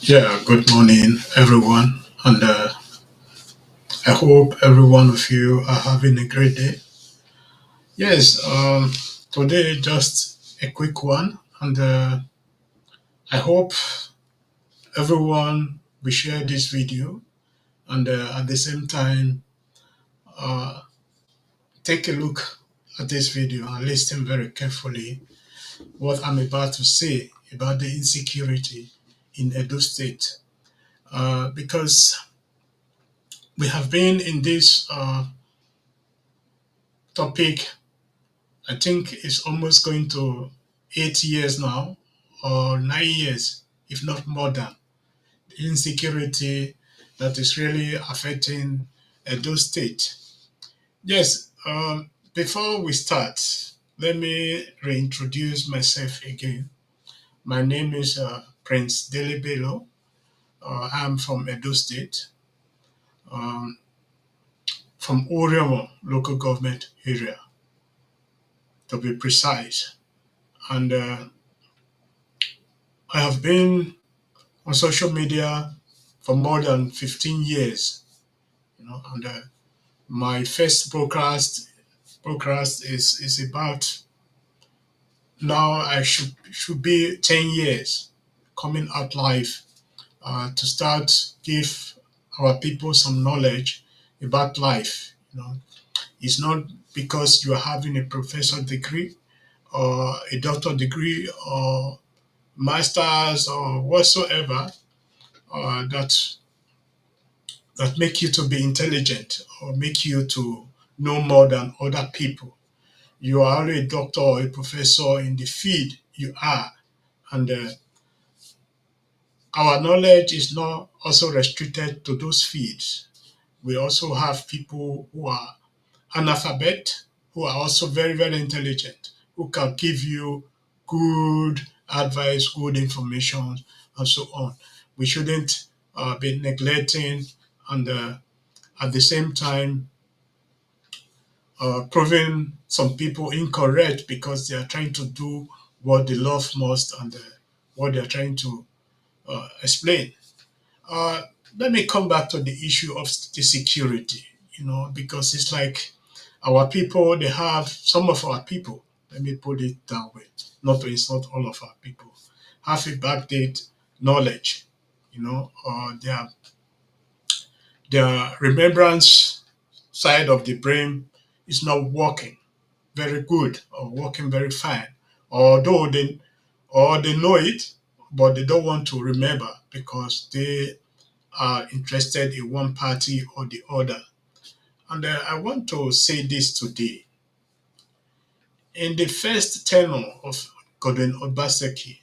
Yeah, good morning, everyone, and I hope every one of you are having a great day. Yes, today just a quick one, and I hope everyone will share this video, and at the same time, uh, take a look at this video and listen very carefully what I'm about to say about the insecurity in Edo State, because we have been in this topic. I think it's almost going to 8 years now, or 9 years, if not more than. The insecurity that is really affecting Edo State. Yes, before we start, let me reintroduce myself again. My name is Prince Dele Bello. I'm from Edo State, um, from Oriomo local government area, to be precise. And I have been on social media for more than 15 years. And my first broadcast is about now. I should be 10 years coming out live to start give our people some knowledge about life. It's not because you are having a professor degree or a doctor degree or masters or whatsoever that make you to be intelligent or make you to know more than other people. You are already a doctor or a professor in the field you are, and our knowledge is not also restricted to those fields. We also have people who are analphabet, who are also very, very intelligent, who can give you good advice, good information, and so on. We shouldn't be neglecting and at the same time proving some people incorrect because they are trying to do what they love most and what they are trying to explain. Uh, Let me come back to the issue of the security, because it's like our people, they have some of our people, let me put it that way, not to insult all of our people, have a backdate knowledge, their remembrance side of the brain is not working very good or working very fine. Although they know it, but they don't want to remember because they are interested in one party or the other. And I want to say this today. In the first tenure of Godwin Obaseki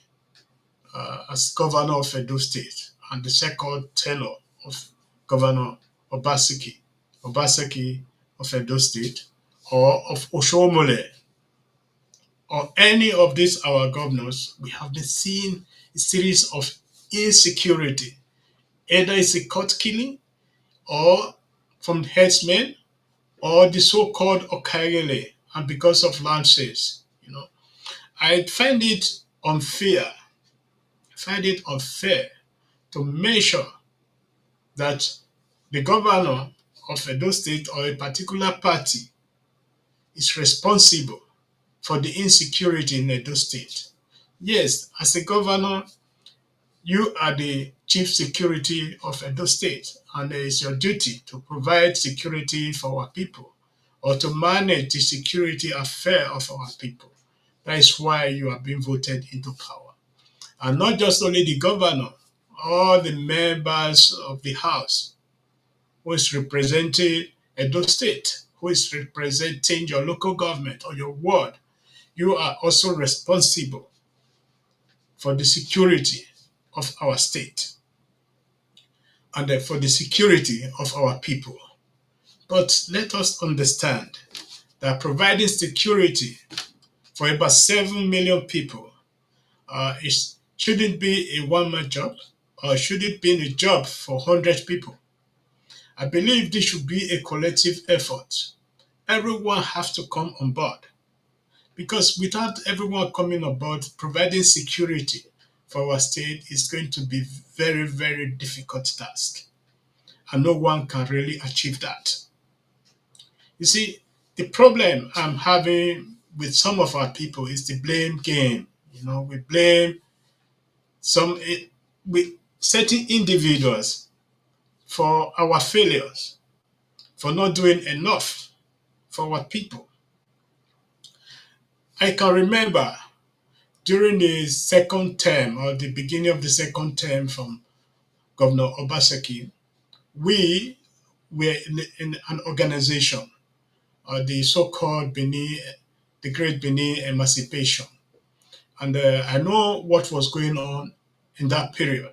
as governor of Edo State, and the second tenure of Governor Obaseki of Edo State, or of Oshomole, or any of these our governors, we have been seeing a series of insecurity. Either it's a court killing, or from the headsmen, or the so-called Okagele, and because of land sales. I find it unfair. I find it unfair to measure that the governor of Edo State or a particular party is responsible for the insecurity in Edo State. Yes, as a governor, you are the chief security of Edo State, and it is your duty to provide security for our people or to manage the security affair of our people. That is why you are being voted into power. And not just only the governor, all the members of the House who is representing Edo State, who is representing your local government or your ward, you are also responsible for the security of our state and for the security of our people. But let us understand that providing security for about 7 million people shouldn't be a one-man job, or should it be a job for 100 people. I believe this should be a collective effort. Everyone has to come on board because without everyone coming on board providing security for our state is going to be very, very difficult task. And no one can really achieve that. You see, the problem I'm having with some of our people is the blame game. We blame some with certain individuals for our failures, for not doing enough for our people. I can remember during the second term or the beginning of the second term from Governor Obaseki, we were in an organization, the so-called Benin, the Great Benin Emancipation. And I know what was going on in that period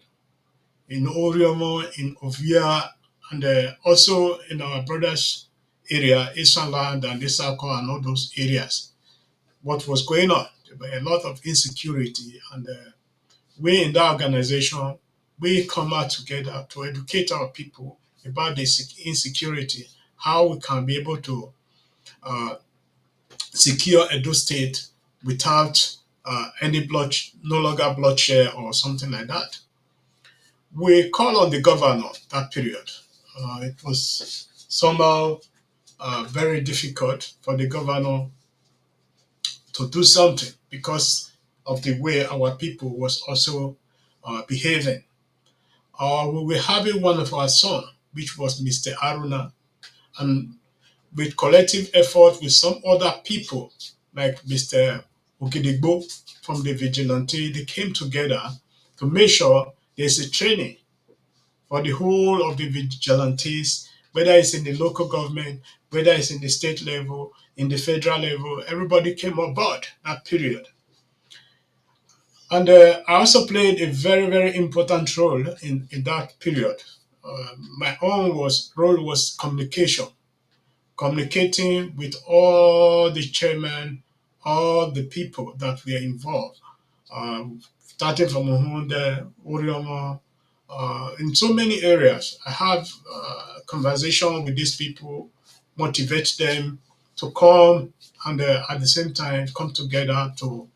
in Oriomo, in Ovia, and also in our brothers' area, Eastern Land and Isako and all those areas. What was going on? There were a lot of insecurity, and we in that organization, we come out together to educate our people about this insecurity, how we can be able to uh, secure Edo State without any blood, no longer bloodshed or something like that. We called on the governor that period. It was somehow very difficult for the governor to do something because of the way our people was also behaving. We were having one of our son, which was Mr. Aruna, and with collective effort with some other people like Mr. Okidigbo from the vigilante, they came together to make sure there's a training for the whole of the vigilantes, whether it's in the local government, whether it's in the state level, in the federal level, everybody came on board that period. And I also played a very, very important role in that period. My own role was communication, communicating with all the chairmen, all the people that were involved, starting from Ohunde, Orioma, in so many areas. I have conversation with these people, motivate them to come and at the same time come together to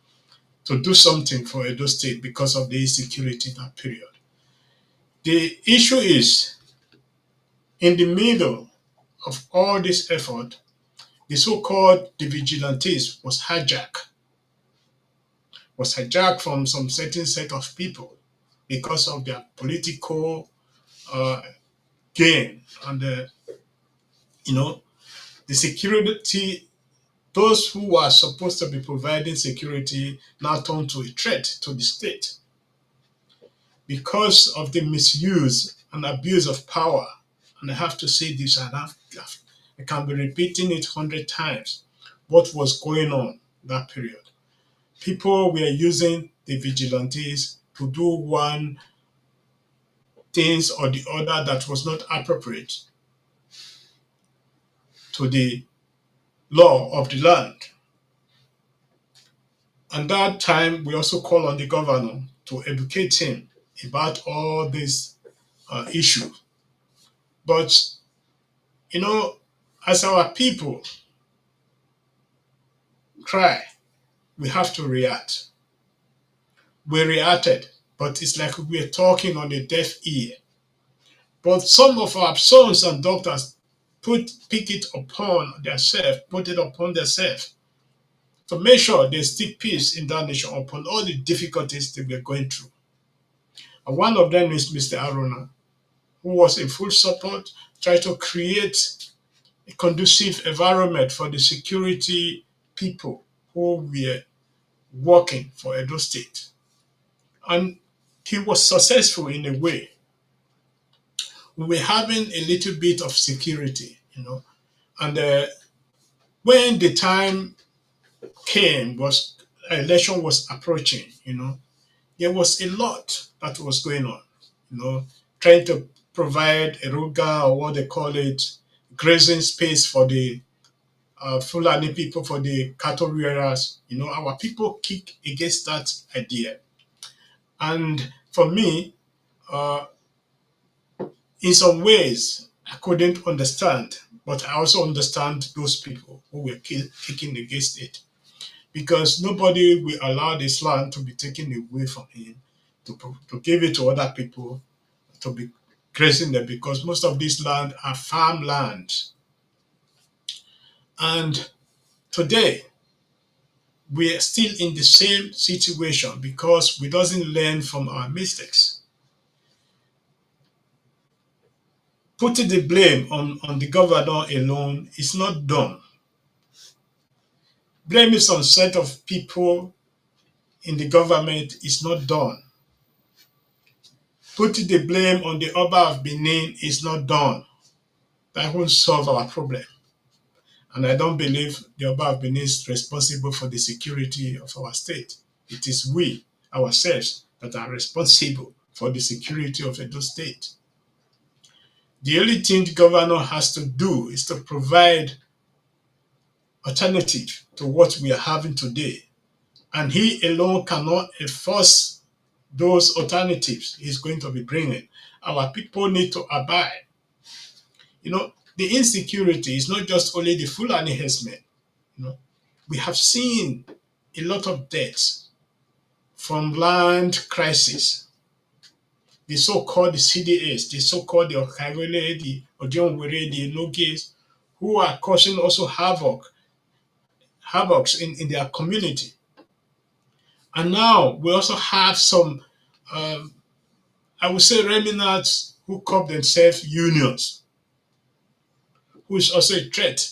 do something for Edo State because of the insecurity in that period. The issue is in the middle of all this effort, the so-called the vigilantes was hijacked from some certain set of people because of their political uh, gain and you know the security. Those who are supposed to be providing security now turn to a threat to the state because of the misuse and abuse of power. And I have to say this, and I can be repeating it 100 times. What was going on that period? People were using the vigilantes to do one things or the other that was not appropriate to the law of the land. And that time, we also call on the governor to educate him about all these issues. But, you know, as our people cry, we have to react. We reacted, but it's like we're talking on a deaf ear. But some of our sons and daughters pick it upon themselves, put it upon themselves to make sure they stick peace in that nation upon all the difficulties they were going through. And one of them is Mr. Aruna, who was in full support, tried to create a conducive environment for the security people who were working for Edo State. And he was successful in a way. We were having a little bit of security. And when the time came, was election was approaching. There was a lot that was going on, trying to provide a ruga or what they call it, grazing space for the Fulani people, for the cattle rearers. Our people kick against that idea. And for me, uh, in some ways, I couldn't understand, but I also understand those people who were kicking against it because nobody will allow this land to be taken away from him. to give it to other people to be grazing them, because most of this land are farmland. And today we are still in the same situation because we doesn't learn from our mistakes. Putting the blame on the governor alone is not done. Blaming some set of people in the government is not done. Putting the blame on the Oba of Benin is not done. That won't solve our problem. And I don't believe the Oba of Benin is responsible for the security of our state. It is we, ourselves, that are responsible for the security of Edo State. The only thing the governor has to do is to provide alternative to what we are having today. And he alone cannot enforce those alternatives he's going to be bringing. Our people need to abide. The insecurity is not just only the Fulani herdsmen. You know, we have seen a lot of deaths from land crisis. The so-called CDAs, the so-called the Okaiwele, the Odionwere, the Nogis, who are causing also havocs in their community. And now we also have some, I would say, remnants who call themselves unions, who is also a threat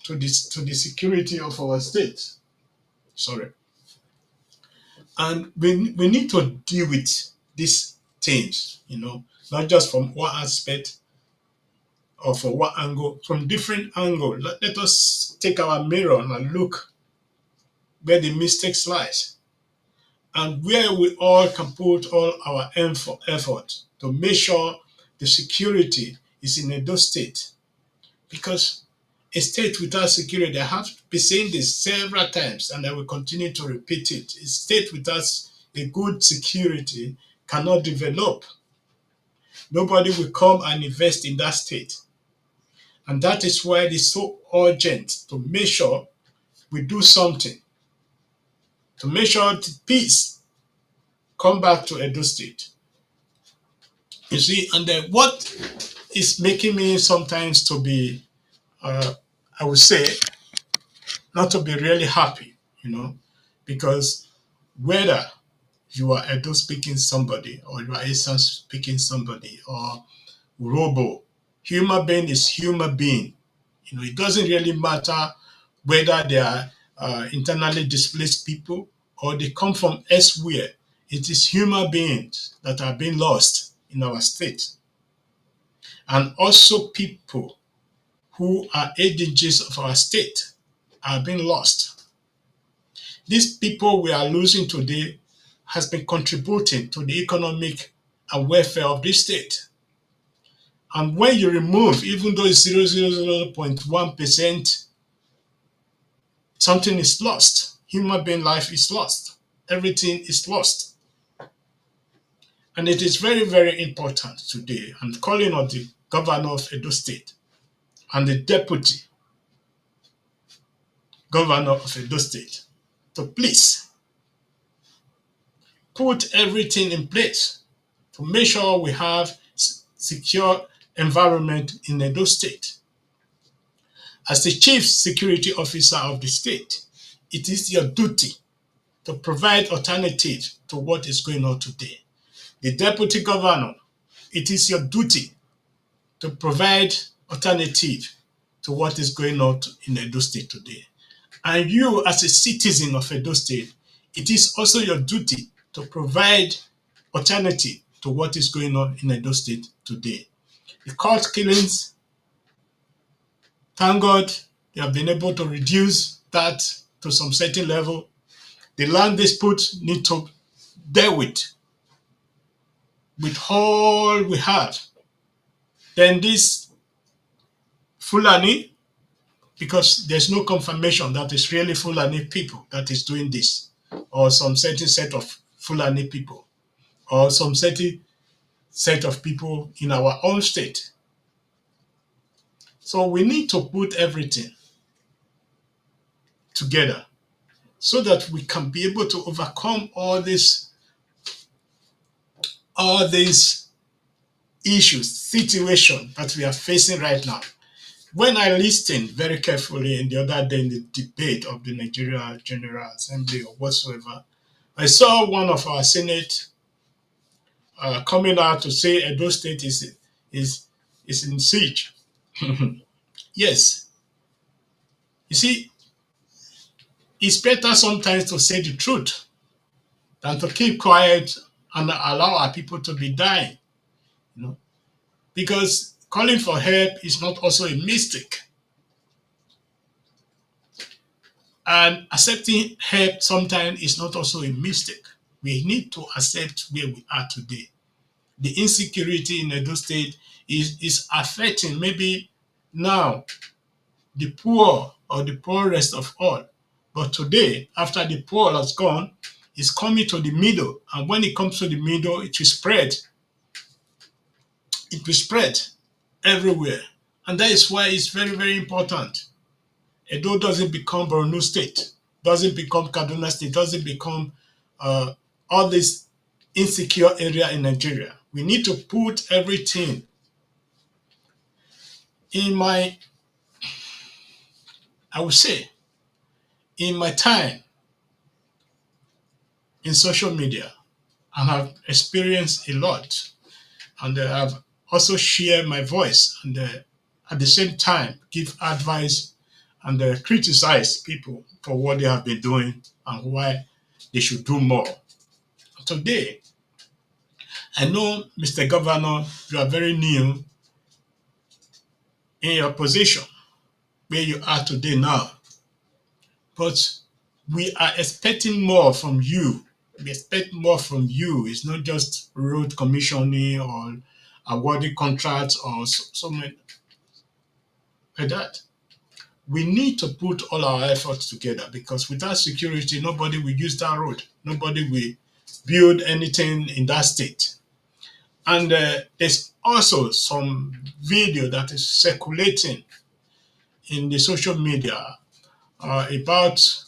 to the security of our state. Sorry. And we need to deal with these things, not just from one aspect or from one angle, from different angle. Let us take our mirror and look where the mistakes lies and where we all can put all our effort to make sure the security is in Edo State. Because a state without security, I have been saying this several times and I will continue to repeat it. A state without a good security cannot develop. Nobody will come and invest in that state. And that is why it is so urgent to make sure we do something to make sure peace come back to Edo State. You see, and then what is making me sometimes to be, I would say, not to be really happy, because whether you are Edo speaking somebody or you are Esan speaking somebody or Robo, human being is human being. It doesn't really matter whether they are internally displaced people or they come from elsewhere. It is human beings that are being lost in our state. And also people who are agents of our state are being lost. These people we are losing today has been contributing to the economic and welfare of this state. And when you remove, even though it's 0.1%, something is lost. Human being life is lost. Everything is lost. And it is very, very important today. I'm calling on the governor of Edo State and the deputy governor of Edo State to please put everything in place to make sure we have secure environment in Edo State. As the chief security officer of the state, it is your duty to provide alternative to what is going on today. The deputy governor, it is your duty to provide alternative to what is going on in Edo State today. And you, as a citizen of Edo State, it is also your duty to provide alternative to what is going on in Edo State today. The court killings, thank God, they have been able to reduce that to some certain level. The land dispute need to deal with all we have. Then this Fulani, because there's no confirmation that it's really Fulani people that is doing this, or some certain set of Fulani people, or some certain set of people in our own state. So we need to put everything together so that we can be able to overcome all these all these issues, situation that we are facing right now. When I listened very carefully in the other day in the debate of the Nigeria General Assembly or whatsoever, I saw one of our Senate coming out to say Edo State is is in siege. Yes, you see, it's better sometimes to say the truth than to keep quiet and allow our people to be dying. You know, because calling for help is not also a mistake, and accepting help sometimes is not also a mistake. We need to accept where we are today. The insecurity in Edo State is affecting maybe now the poor or the poorest of all. But today, after the poor has gone, it's coming to the middle. And when it comes to the middle, it will spread. It will spread everywhere. And that is why it's very, very important. Edo doesn't become Borno State, doesn't become Kaduna State, doesn't become uh, all this insecure area in Nigeria. We need to put everything in my, I would say, in my time in social media, and have experienced a lot, and have also shared my voice, and at the same time give advice and criticize people for what they have been doing and why they should do more. Today, I know, Mr. Governor, you are very new in your position where you are today now, but we are expecting more from you. We expect more from you. It's not just road commissioning or awarding contracts or so many like that. We need to put all our efforts together, because without security, nobody will use that road. Nobody will build anything in that state. And there's also some video that is circulating in the social media about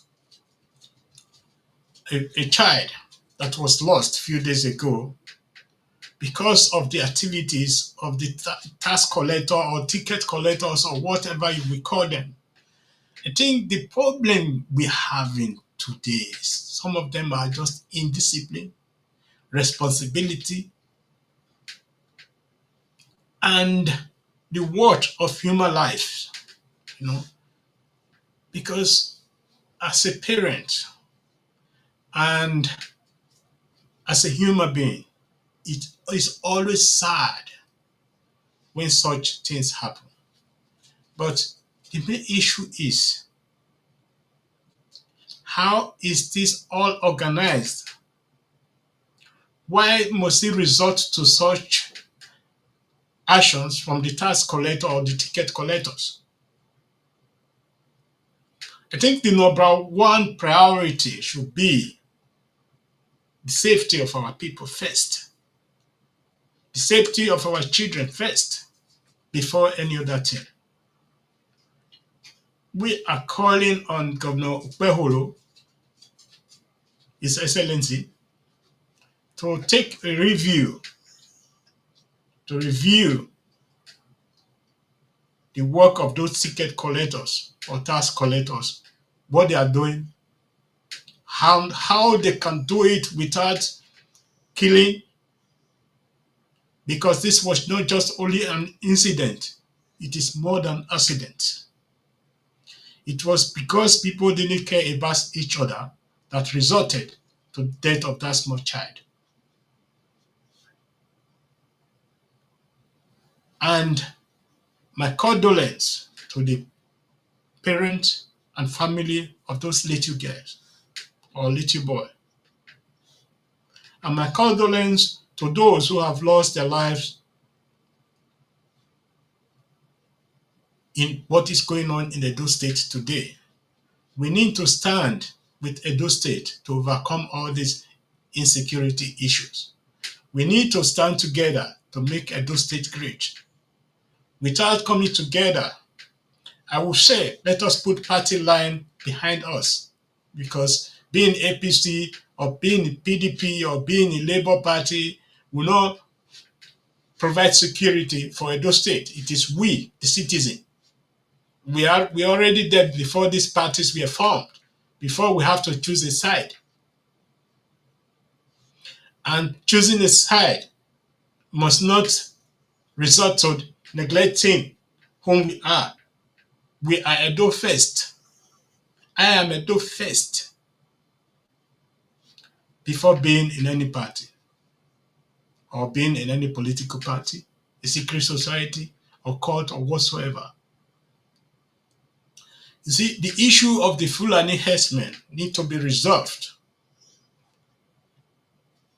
a child that was lost a few days ago because of the activities of the tax collector or ticket collectors or whatever you will call them. I think the problem we're having today is some of them are just indiscipline, responsibility, and the worth of human life. You know, because as a parent and as a human being, it is always sad when such things happen. But the main issue is, how is this all organized? Why must it resort to such actions from the tax collector or the ticket collectors? I think the number one priority should be the safety of our people first, the safety of our children first, before any other thing. We are calling on Governor Ukpeholo, His Excellency, to take a review, to review the work of those ticket collectors or tax collectors, what they are doing, how they can do it without killing, because this was not just only an incident, it is more than accident. It was because people didn't care about each other that resulted to the death of that small child. And my condolence to the parents and family of those little girls or little boy. And my condolence to those who have lost their lives in what is going on in Edo State today. We need to stand with Edo State to overcome all these insecurity issues. We need to stand together to make Edo State great. Without coming together, I will say, let us put party line behind us, because being APC or being PDP or being a Labour Party will not provide security for Edo State. It is we, the citizen. We are already there before these parties were formed, before we have to choose a side. And choosing a side must not result to neglecting whom we are. We are Edo first. I am Edo first before being in any party or being in any political party, a secret society, or cult, or whatsoever. You see, the issue of the Fulani herdsmen need to be resolved,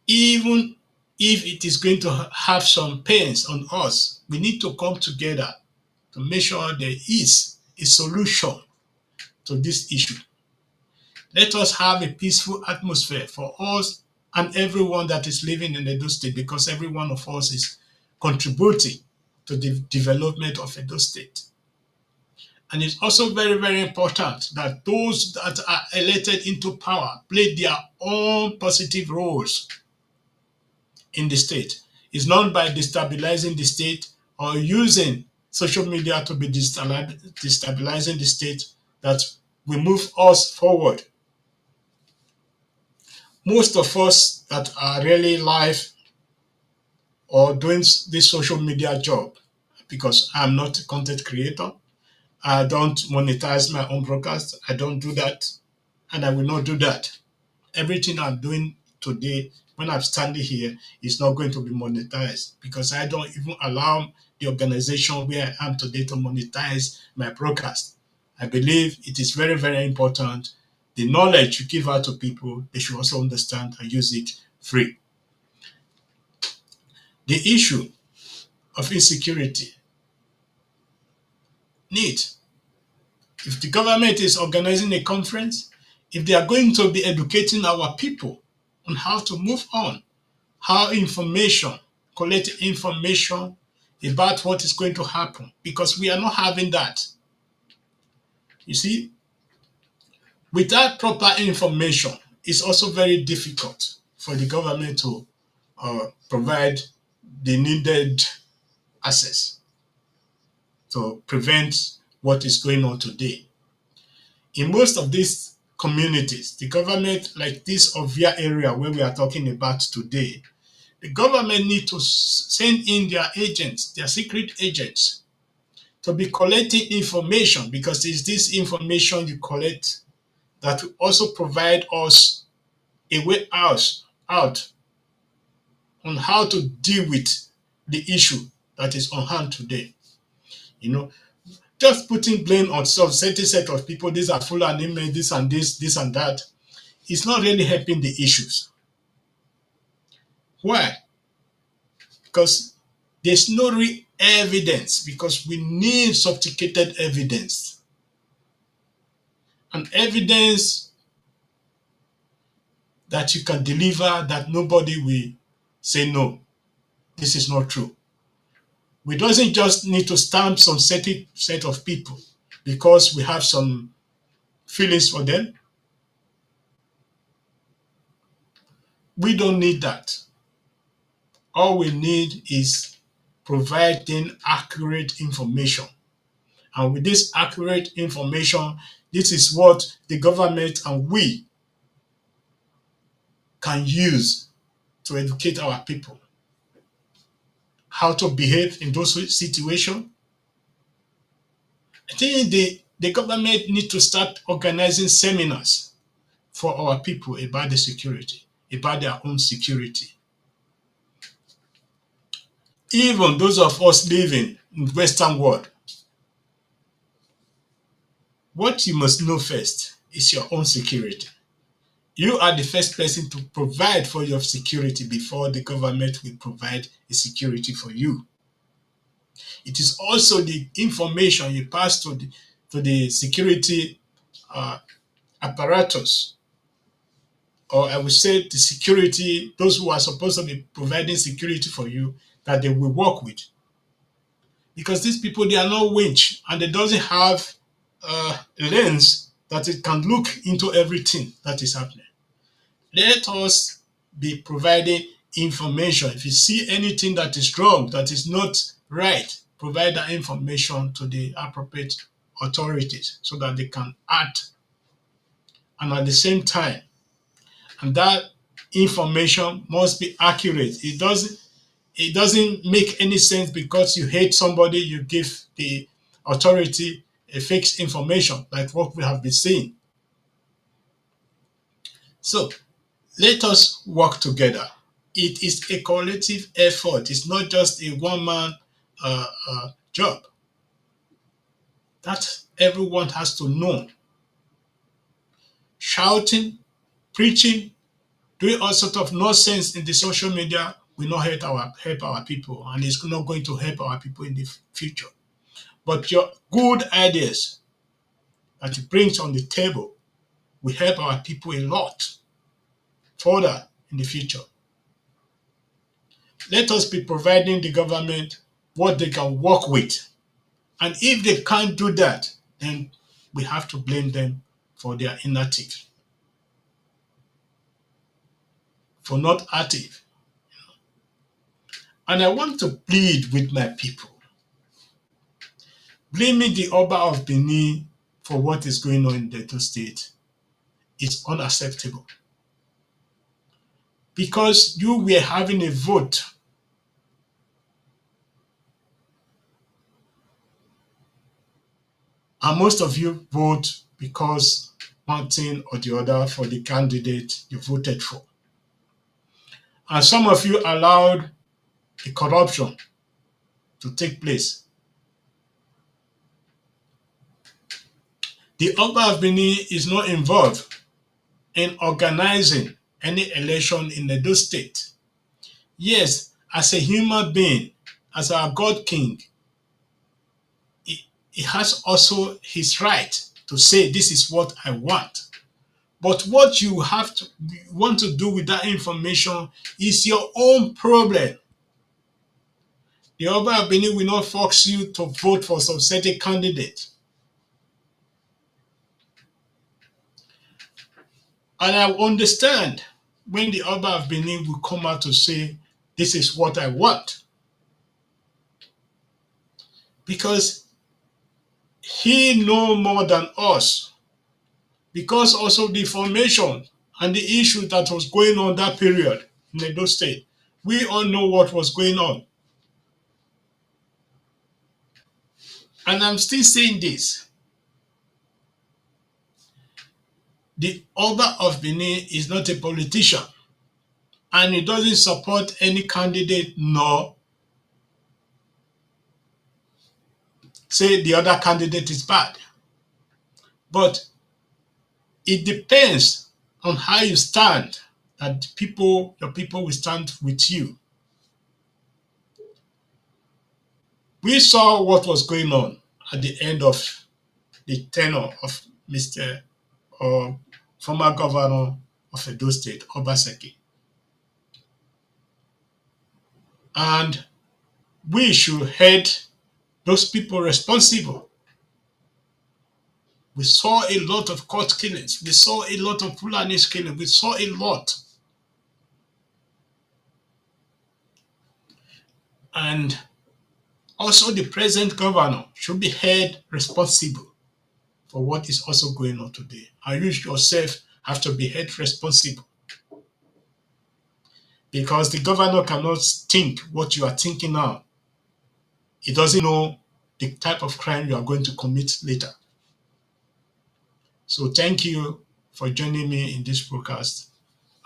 even if it is going to have some pains on us. We need to come together to make sure there is a solution to this issue. Let us have a peaceful atmosphere for us and everyone that is living in Edo State, because every one of us is contributing to the development of Edo State. And it's also very, very important that those that are elected into power play their own positive roles in the state. It's not by destabilizing the state or using social media to be destabilizing the state that we move us forward. Most of us that are really live or doing this social media job, because I'm not a content creator, I don't monetize my own broadcast, I don't do that, and I will not do that. Everything I'm doing today, when I'm standing here, is not going to be monetized, because I don't even allow the organization where I am today to monetize my broadcast. I believe it is very, very important. The knowledge you give out to people, they should also understand and use it free. The issue of insecurity need, if the government is organizing a conference, if they are going to be educating our people on how to move on, how collect information about what is going to happen, because we are not having that. You see, without proper information, it's also very difficult for the government to provide the needed access to prevent what is going on today. In most of these communities, the government, like this Ovia area where we are talking about today, the government need to send in their agents, their secret agents, to be collecting information, because it's this information you collect that will also provide us a way out on how to deal with the issue that is on hand today. You know, just putting blame on some certain set of people, these are full and men, this and this and that, it's not really helping the issues. Why? Because there's no real evidence, because we need sophisticated evidence. And evidence that you can deliver, that nobody will say, no, this is not true. We doesn't just need to stamp some certain set of people because we have some feelings for them. We don't need that. All we need is providing accurate information. And with this accurate information, this is what the government and we can use to educate our people. How to behave in those situations. I think the government need to start organizing seminars for our people about the security, about their own security. Even those of us living in the Western world, what you must know first is your own security. You are the first person to provide for your security before the government will provide a security for you. It is also the information you pass to the security uh, apparatus, or I would say the security, those who are supposed to be providing security for you, that they will work with. Because these people, they are not winch, and they doesn't have a lens that it can look into everything that is happening. Let us be providing information. If you see anything that is wrong, that is not right, provide that information to the appropriate authorities so that they can act. And at the same time, and that information must be accurate. It doesn't make any sense because you hate somebody, you give the authority a fake information, like what we have been seeing. So let us work together. It is a collective effort. It's not just a one-man job. That everyone has to know. Shouting, preaching, doing all sort of nonsense in the social media will not help our people, and it's not going to help our people in the future. But your good ideas that you bring on the table will help our people a lot further in the future. Let us be providing the government what they can work with. And if they can't do that, then we have to blame them for their inactive, for not active. And I want to plead with my people. Blaming the Oba of Benin for what is going on in Delta State is unacceptable. Because you were having a vote, and most of you vote because one thing or the other for the candidate you voted for. And some of you allowed the corruption to take place. The Oba of Benin is not involved in organizing any election in Edo State. Yes, as a human being, as our God King, he has also his right to say, this is what I want. But what you want to do with that information is your own problem. The Oba of Benin will not force you to vote for some certain candidate. And I understand when the Oba of Benin will come out to say, this is what I want. Because he knows more than us. Because also the information and the issue that was going on that period in Edo State, we all know what was going on. And I'm still saying this. The Oba of Benin is not a politician, and he doesn't support any candidate nor say the other candidate is bad. But it depends on how you stand, that your people will stand with you. We saw what was going on at the end of the tenure of Mr. or former governor of Edo State, Obaseki. And we should hold those people responsible. We saw a lot of court killings. We saw a lot of Fulani killings. We saw a lot. And also the present governor should be held responsible for what is also going on today. And you yourself have to be held responsible. Because the governor cannot think what you are thinking now. He doesn't know the type of crime you are going to commit later. So thank you for joining me in this broadcast.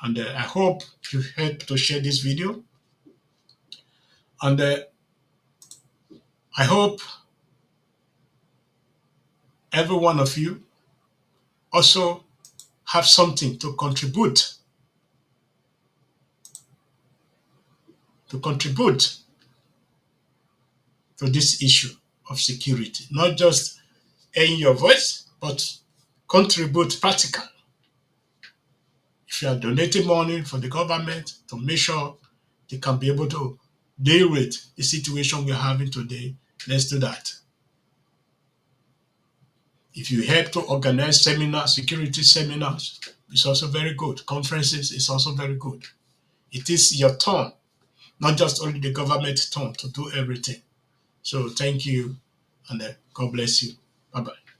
And I hope you help to share this video. And I hope every one of you also have something to contribute to this issue of security. Not just in your voice, but contribute practically. If you are donating money for the government to make sure they can be able to deal with the situation we're having today, let's do that. If you help to organize seminars, security seminars, it's also very good. Conferences is also very good. It is your turn, not just only the government turn to do everything. So thank you, and God bless you. Bye bye.